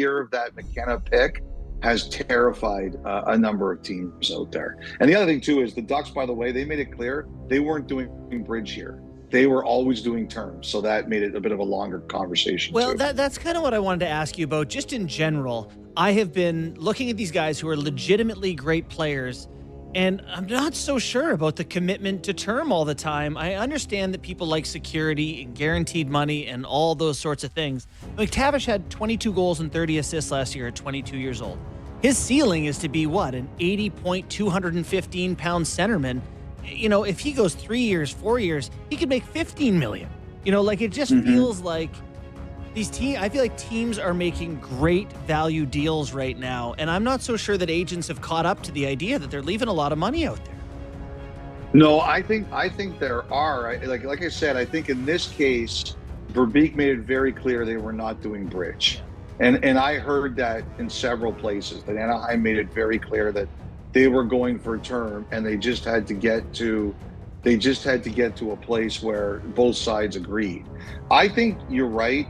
fear of that McKenna pick has terrified a number of teams out there. And the other thing too is the Ducks, by the way, they made it clear they weren't doing bridge here. They were always doing terms, so that made it a bit of a longer conversation Well, too. that's kind of what I wanted to ask you about. Just in general, I have been looking at these guys who are legitimately great players, and I'm not so sure about the commitment to term all the time. I understand that people like security and guaranteed money and all those sorts of things. McTavish had 22 goals and 30 assists last year at 22 years old. His ceiling is to be what, an 80-point, 215-pound centerman. You know, if he goes 3 years, 4 years, he could make $15 million. You know, like it just feels like I feel like teams are making great value deals right now, and I'm not so sure that agents have caught up to the idea that they're leaving a lot of money out there. No, I think there are. Like I said, I think in this case, Verbeek made it very clear they were not doing bridge. And I heard that in several places, that Anaheim made it very clear that they were going for a term, and they just had to get to a place where both sides agreed. I think you're right.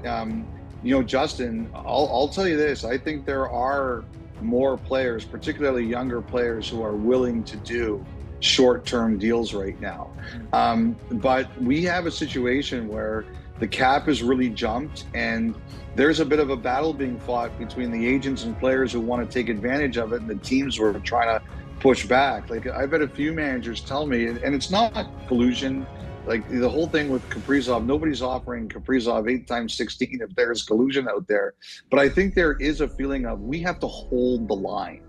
Justin, I'll tell you this. I think there are more players, particularly younger players, who are willing to do short-term deals right now. But we have a situation where the cap has really jumped, and there's a bit of a battle being fought between the agents and players who want to take advantage of it, and the teams who are trying to push back. Like, I've had a few managers tell me, and it's not collusion, like the whole thing with Kaprizov, nobody's offering Kaprizov 8x16 if there's collusion out there. But I think there is a feeling of we have to hold the line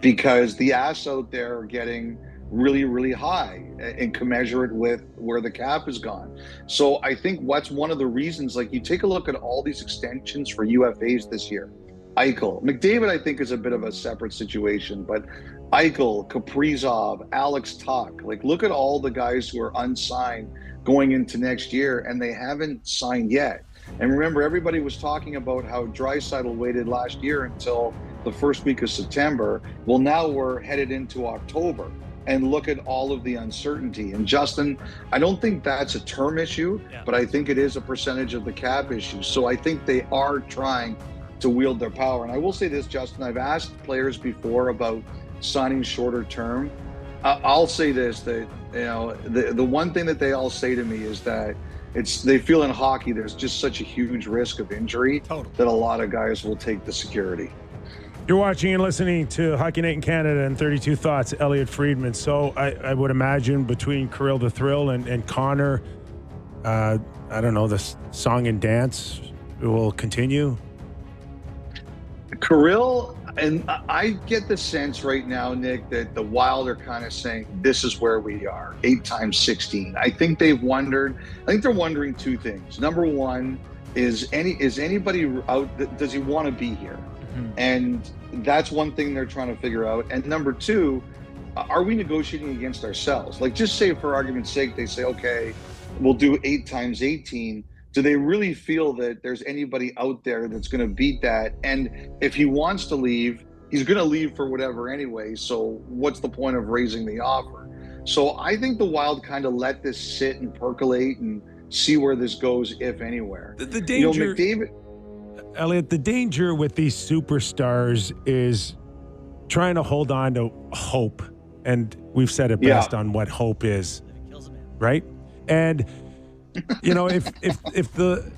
because the asks out there are getting really, really high and commensurate with where the cap has gone. So I think what's one of the reasons, like you take a look at all these extensions for UFAs this year. Eichel, McDavid, I think is a bit of a separate situation, but Eichel, Kaprizov, Alex Tuch, like look at all the guys who are unsigned going into next year, and they haven't signed yet. And remember, everybody was talking about how Draisaitl waited last year until the first week of September. Well, now we're headed into October, and look at all of the uncertainty. And Justin, I don't think that's a term issue, but I think it is a percentage of the cap issue. So I think they are trying to wield their power. And I will say this, Justin, I've asked players before about signing shorter term. I'll say this, that the one thing that they all say to me is that they feel in hockey there's just such a huge risk of injury that a lot of guys will take the security. You're watching and listening to Hockey Night in Canada and 32 Thoughts, Elliot Friedman. So I would imagine between Kirill the Thrill and Connor, I don't know, the song and dance will continue. Kirill, and I get the sense right now, Nick, that the Wild are kind of saying, this is where we are, 8x16. I think they're wondering two things. Number one, is anybody out, does he want to be here? And that's one thing they're trying to figure out. And number two, are we negotiating against ourselves? Like, just say for argument's sake, they say, okay, we'll do 8x18. Do they really feel that there's anybody out there that's going to beat that? And if he wants to leave, he's going to leave for whatever anyway. So what's the point of raising the offer? So I think the Wild kind of let this sit and percolate and see where this goes, if anywhere. The danger, McDavid, Elliot, the danger with these superstars is trying to hold on to hope. And we've said it best on what hope is, right? And if the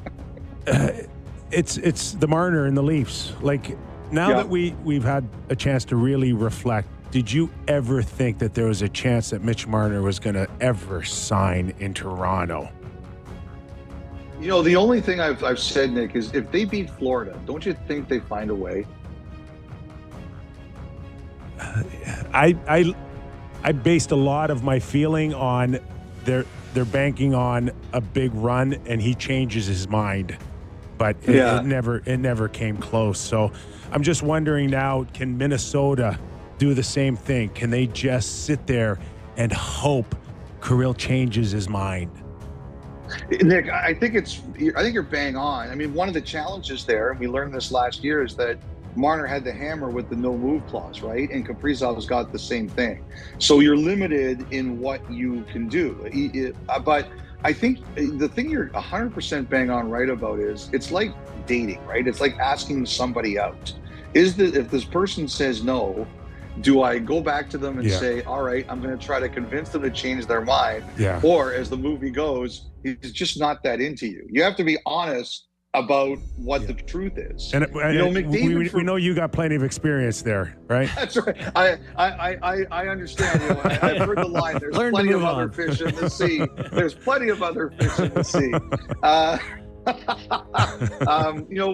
it's the Marner and the Leafs. Like now that we've had a chance to really reflect, did you ever think that there was a chance that Mitch Marner was going to ever sign in Toronto? The only thing I've said, Nick, is if they beat Florida, don't you think they find a way? I based a lot of my feeling on they're banking on a big run, and he changes his mind, but it never came close. So I'm just wondering now, can Minnesota do the same thing? Can they just sit there and hope Kirill changes his mind? Nick, I think you're bang on. I mean, one of the challenges there, and we learned this last year, is that Marner had the hammer with the no move clause, right? And Kaprizov's got the same thing. So you're limited in what you can do. But I think the thing you're 100% bang on right about is it's like dating, right? It's like asking somebody out. If this person says no, do I go back to them and say, all right, I'm going to try to convince them to change their mind? Yeah. Or as the movie goes, he's just not that into you. You have to be honest about what the truth is. And McDavid, we know you got plenty of experience there, right? That's right. I understand. I've heard the line. There's plenty of other fish in the sea. There's plenty of other fish in the sea.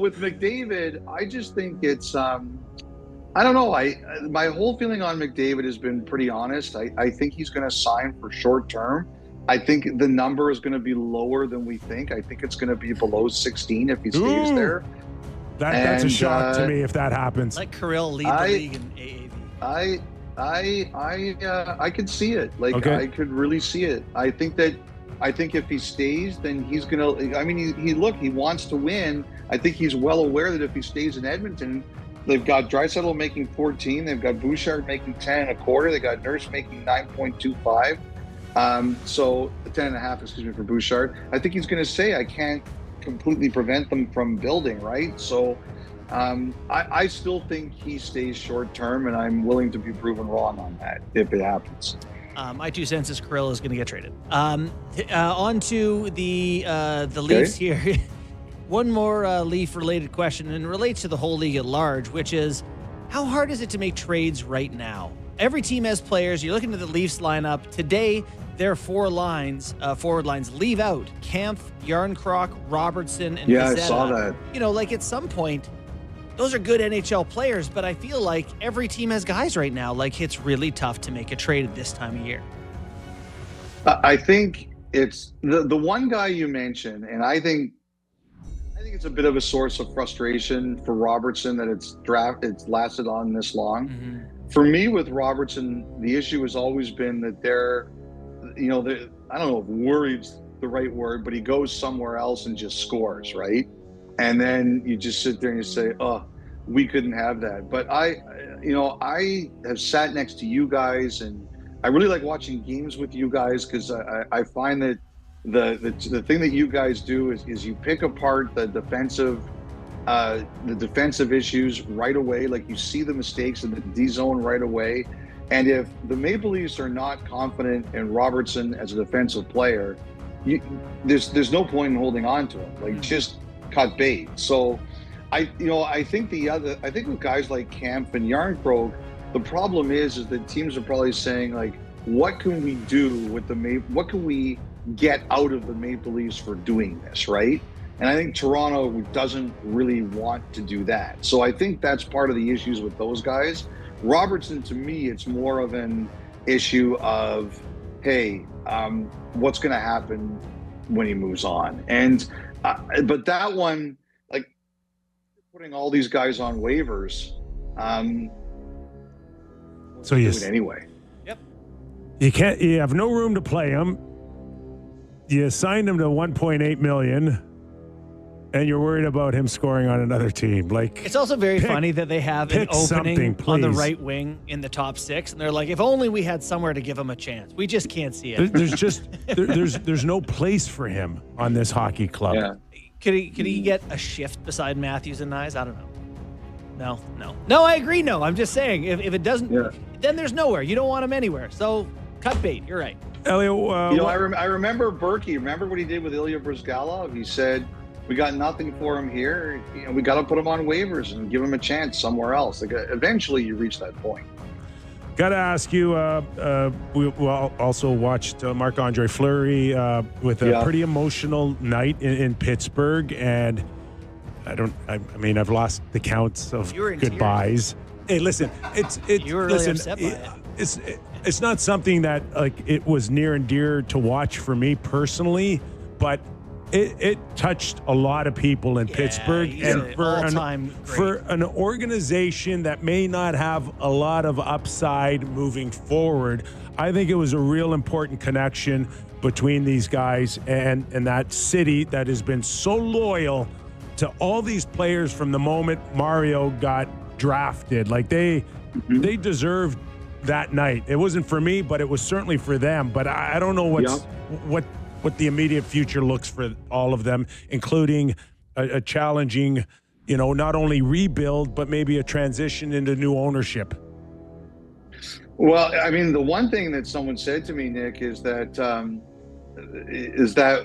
With McDavid, I just think it's. I don't know. My whole feeling on McDavid has been pretty honest. I think he's going to sign for short term. I think the number is going to be lower than we think. I think it's going to be below 16 if he stays there. That's a shock to me if that happens. Let Kirill lead the league in AAV. I could see it. I could really see it. I think if he stays, then he's going to. I mean, he wants to win. I think he's well aware that if he stays in Edmonton, they've got Draisaitl making 14. They've got Bouchard making 10.25. They got Nurse making 9.25. So 10.5, for Bouchard. I think he's going to say, I can't completely prevent them from building, right? So I still think he stays short term, and I'm willing to be proven wrong on that if it happens. My 2 cents is Kirill is going to get traded. On to the Leafs here. One more Leaf-related question, and it relates to the whole league at large, which is, how hard is it to make trades right now? Every team has players. You're looking at the Leafs lineup. Today, their forward lines leave out Kampf, Yarncroc, Robertson, and Pizzetta. I saw that. At some point, those are good NHL players, but I feel like every team has guys right now. It's really tough to make a trade at this time of year. I think it's the one guy you mentioned, and I think it's a bit of a source of frustration for Robertson that it's lasted on this long. Mm-hmm. For me, with Robertson, the issue has always been that I don't know if worried's the right word, but he goes somewhere else and just scores, right? And then you just sit there and you say, oh, we couldn't have that. But I have sat next to you guys, and I really like watching games with you guys because I find that the thing that you guys do is you pick apart the defensive issues right away. You see the mistakes in the D zone right away. And if the Maple Leafs are not confident in Robertson as a defensive player, there's no point in holding on to him. Just cut bait. So I think with guys like Kampf and Yarncroc, the problem is that teams are probably saying, what can we do with what can we get out of the Maple Leafs for doing this, right? And I think Toronto doesn't really want to do that. So I think that's part of the issues with those guys. Robertson, to me, it's more of an issue of, hey, what's going to happen when he moves on? And but that one, putting all these guys on waivers, so you do it anyway. Yep. You have no room to play him. You signed him to $1.8 million, and you're worried about him scoring on another team. It's also very funny that they have an opening on the right wing in the top 6, and they're like, if only we had somewhere to give him a chance. We just can't see it. There's no place for him on this hockey club. Yeah. Could he get a shift beside Matthews and Nyes? I don't know. No, I agree. No, I'm just saying if it doesn't, then there's nowhere. You don't want him anywhere. So cut bait. You're right. Elliot, I remember Berkey. Remember what he did with Ilya Bryzgalov? He said, we got nothing for him here. We got to put him on waivers and give him a chance somewhere else. Eventually you reach that point. Got to ask you, we also watched Marc-Andre Fleury with a pretty emotional night in Pittsburgh. And I've lost the counts of goodbyes. Hey, listen, you were really upset by it. It's not something that it was near and dear to watch for me personally, but it touched a lot of people in Pittsburgh, and for an organization that may not have a lot of upside moving forward, I think it was a real important connection between these guys and that city that has been so loyal to all these players from the moment Mario got drafted. They deserved that night. It wasn't for me, but it was certainly for them. But I don't know what the immediate future looks for all of them, including a challenging, not only rebuild, but maybe a transition into new ownership. Well, I mean, the one thing that someone said to me, Nick, is that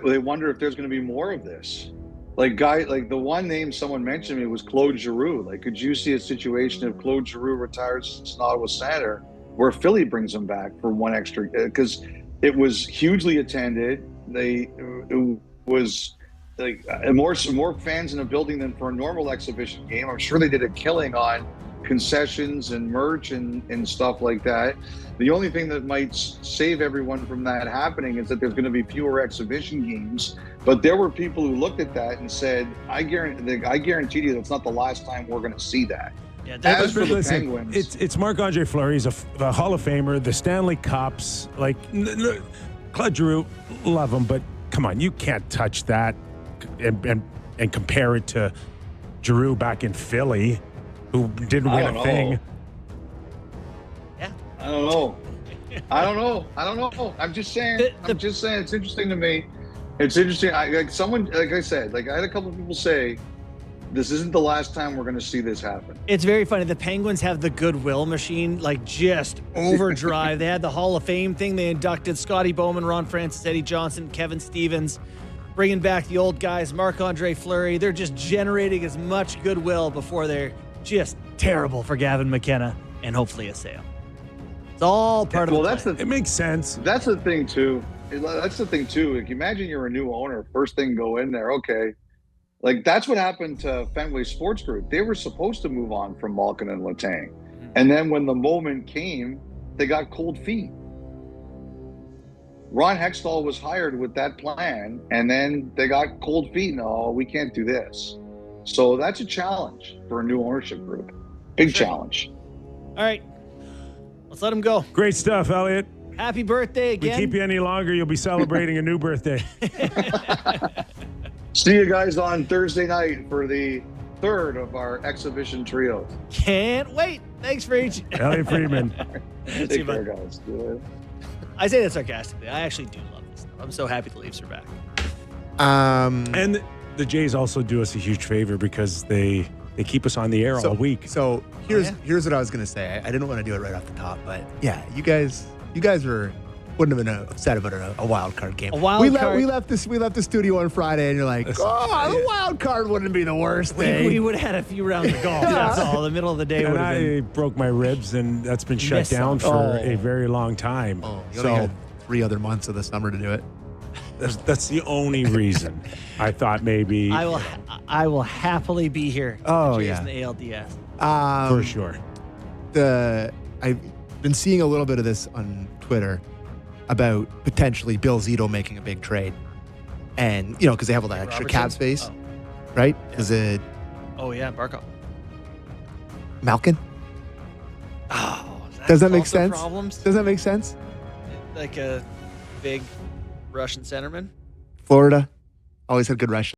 they wonder if there's going to be more of this. Like the one name someone mentioned to me was Claude Giroux. Like, could you see a situation if Claude Giroux retires as an Ottawa Senator, where Philly brings him back for one extra? Because it was hugely attended. It was like more fans in a building than for a normal exhibition game. I'm sure they did a killing on concessions and merch and stuff like that. The only thing that might save everyone from that happening is that there's going to be fewer exhibition games. But there were people who looked at that and said, I guarantee you that's not the last time we're going to see that. Yeah, as for the Penguins, it's Marc-Andre Fleury. He's a Hall of Famer. The Stanley Cups, like Claude Giroux, love him, but come on, you can't touch that and compare it to Giroux back in Philly, who didn't win a thing. Yeah, I don't know. I'm just saying. It's interesting to me. It's interesting. I had a couple of people say, this isn't the last time we're going to see this happen. It's very funny. The Penguins have the goodwill machine, like, just overdrive. They had the Hall of Fame thing. They inducted Scotty Bowman, Ron Francis, Eddie Johnson, Kevin Stevens, bringing back the old guys, Marc-Andre Fleury. They're just generating as much goodwill before they're just terrible for Gavin McKenna and hopefully a sale. It's all part of the plan. It makes sense. That's the thing, too. Like, imagine you're a new owner. First thing, go in there. Okay. Like, that's what happened to Fenway Sports Group. They were supposed to move on from Malkin and Letang. And then when the moment came, they got cold feet. Ron Hextall was hired with that plan, and then they got cold feet. No, we can't do this. So that's a challenge for a new ownership group. Big challenge. All right. Let's let him go. Great stuff, Elliot. Happy birthday again. If we keep you any longer, you'll be celebrating a new birthday. See you guys on Thursday night for the third of our exhibition trios. Can't wait. Thanks, Reach. Elliot Friedman. Take care, guys. I say that sarcastically. I actually do love this stuff. I'm so happy the Leafs are back. And the Jays also do us a huge favor because they keep us on the air all week. So here's what I was going to say. I didn't want to do it right off the top, but yeah, you guys wouldn't have been upset about a wild card game. A wild card. We left the studio on Friday, and you're like, the wild card wouldn't be the worst thing. We would have had a few rounds of golf. That's all. The middle of the day would have been. I broke my ribs, and that's been shut down for a very long time. You only had 3 other months of the summer to do it. That's the only reason. I thought maybe I will happily be here. Oh, Jays yeah. and the ALDS. For sure. I've been seeing a little bit of this on Twitter about potentially Bill Zito making a big trade. And, because they have all that extra cap space, right? Yeah. Is it Barkov. Malkin? Oh, does that make sense? Problems? Does that make sense? Like a big Russian centerman? Florida always had good Russian.